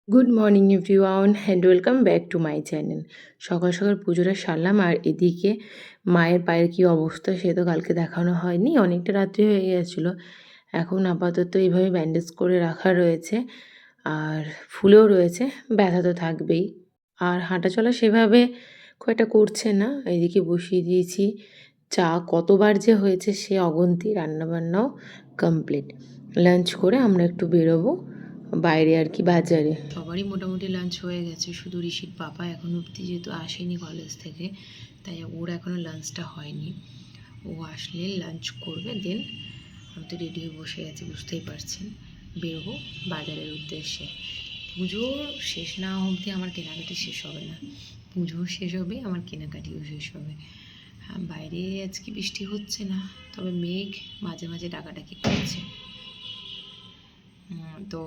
Good morning everyone and welcome back to my channel. সকাল সকাল পুজোটা সারলাম, আর এদিকে মায়ের পায়ের কী অবস্থা সে তো কালকে দেখানো হয়নি, অনেকটা রাত্রি হয়ে গিয়েছিলো। এখন আপাতত এইভাবে ব্যান্ডেজ করে রাখা রয়েছে, আর ফুলেও রয়েছে, ব্যথা তো থাকবেই। আর হাঁটা চলা সেভাবে খুব একটা করছে না। এদিকে বসিয়ে দিয়েছি চা, কতবার যে হয়েছে সে অগুন্তি। রান্নাবান্নাও কমপ্লিট। লাঞ্চ করে আমরা একটু বেরোবো বাইরে আর কি, বাজারে। সবারই মোটামুটি লাঞ্চ হয়ে গেছে, শুধু ঋষির পাপা এখন অবধি যেহেতু আসেনি কলেজ থেকে, তাই ওর এখনও লাঞ্চটা হয়নি। ও আসলে লাঞ্চ করবে, দেন আমি তো রেডি হয়ে বসে আছি, বুঝতেই পারছেন। বেরোবো বাজারের উদ্দেশ্যে। পুজো শেষ না অবধি আমার কেনাকাটি শেষ হবে না। পুজো শেষ হবে, আমার কেনাকাটিও শেষ হবে। হ্যাঁ, বাইরে আজকে বৃষ্টি হচ্ছে না, তবে মেঘ মাঝে মাঝে ডাকাডাকি করছে। তো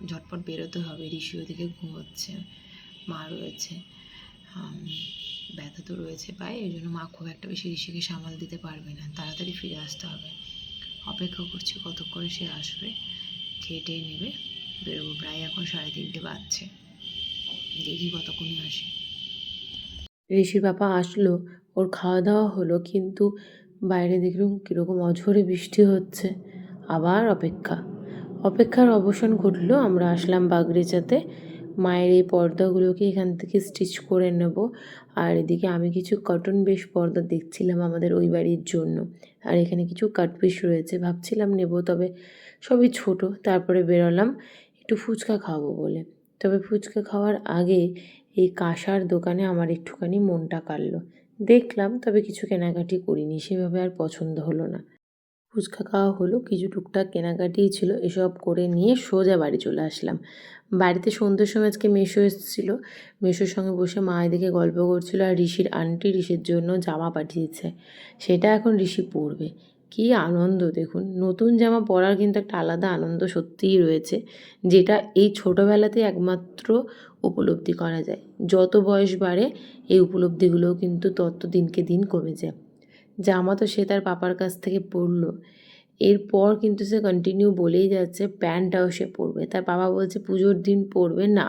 ঝটপট বেরোতে হবে। ঋষি ওদিকে ঘুমোচ্ছে, মা রয়েছে, ব্যথা তো রয়েছে পায়ে, এই জন্য মা খুব একটা বেশি ঋষিকে সামাল দিতে পারবে না, তাড়াতাড়ি ফিরে আসতে হবে। অপেক্ষা করছি কতক্ষণ সে আসবে, খেয়ে টেয়ে নেবে, বেরোবো। প্রায় এখন 3:30 বাজছে, দেখি কতক্ষণই আসে। ঋষির বাবা আসলো, ওর খাওয়া দাওয়া হলো, কিন্তু বাইরে দেখলাম কীরকম অঝোরে বৃষ্টি হচ্ছে। আবার অপেক্ষার অবসান ঘটলো। আমরা আসলাম বাগরিচাতে। মায়ের এই পর্দাগুলোকে এখান থেকে স্টিচ করে নেব। আর এদিকে আমি কিছু কটন বেশ পর্দা দেখছিলাম আমাদের ওই বাড়ির জন্য। আর এখানে কিছু কাট পিস রয়েছে, ভাবছিলাম নেব, তবে সবই ছোট। তারপরে বেরোলাম একটু ফুচকা খাবো বলে। তবে ফুচকা খাওয়ার আগে এই কাঁসার দোকানে আমার একটুখানি মনটা কাড়লো। দেখলাম, তবে কিছু কেনাকাটি করিনি, সেভাবে আর পছন্দ হলো না। ফুচকা খাওয়া হলো, কিছু টুকটাক কেনাকাটিই ছিল, এসব করে নিয়ে সোজা বাড়ি চলে আসলাম। বাড়িতে সন্ধ্যের সময় আজকে মেসো এসেছিলো। মেসোর সঙ্গে বসে মা এদিকে গল্প করছিল, আর ঋষির আন্টি ঋষির জন্য জামা পাঠিয়েছে, সেটা এখন ঋষি পরবে। কী আনন্দ দেখুন, নতুন জামা পরার কিন্তু একটা আলাদা আনন্দ সত্যিই রয়েছে, যেটা এই ছোটোবেলাতেই একমাত্র উপলব্ধি করা যায়। যত বয়স বাড়ে এই উপলব্ধিগুলোও কিন্তু তত দিনকে দিন কমে যায়। জামা তো সে তার পাপার কাছ থেকে পরলো, এরপর কিন্তু সে কন্টিনিউ বলেই যাচ্ছে প্যান্টটাও সে পরবে। তার বাবা বলছে পুজোর দিন পরবে না।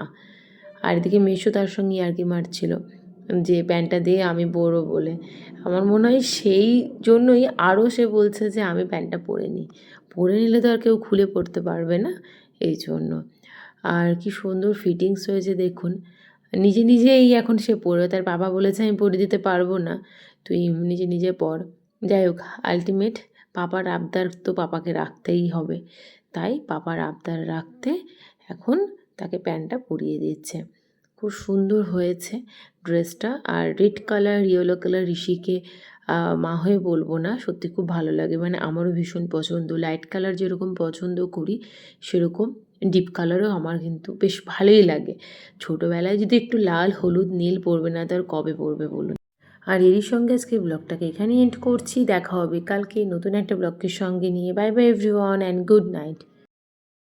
আর এদিকে মেসো তার সঙ্গে ইয়ার্কি মারছিল যে প্যান্টটা দিয়ে আমি পরবো বলে। আমার মনে হয় সেই জন্যই আরও সে বলছে যে আমি প্যান্টটা পরে নিই। পরে নিলে তো আর কেউ খুলে পরতে পারবে না, এই জন্য। আর কি সুন্দর ফিটিংস হয়েছে দেখুন। নিজে নিজেই এখন সে পরবে, তার বাবা বলেছে আমি পরে দিতে পারবো না, তুই নিজে নিজে পর। যাই হোক, আলটিমেট পাপার আবদার তো পাপাকে রাখতেই হবে, তাই পাপার আবদার রাখতে এখন তাকে প্যান্টটা পরিয়ে দিচ্ছে। খুব সুন্দর হয়েছে ড্রেসটা। আর রেড কালার, ইয়েলো কালার ঋষিকে মা হয়ে বলবো না, সত্যি খুব ভালো লাগে। মানে আমারও ভীষণ পছন্দ। লাইট কালার যেরকম পছন্দ করি, সেরকম ডিপ কালারও আমার কিন্তু বেশ ভালোই লাগে। ছোটোবেলায় যদি একটু লাল, হলুদ, নীল পরবে না, তার কবে পরবে বলুন। আর এরই সঙ্গে আজকে ব্লগটাকে এখানেই এন্ড করছি। দেখা হবে কালকে নতুন একটা ব্লগের সঙ্গে নিয়ে। Bye bye everyone and good night.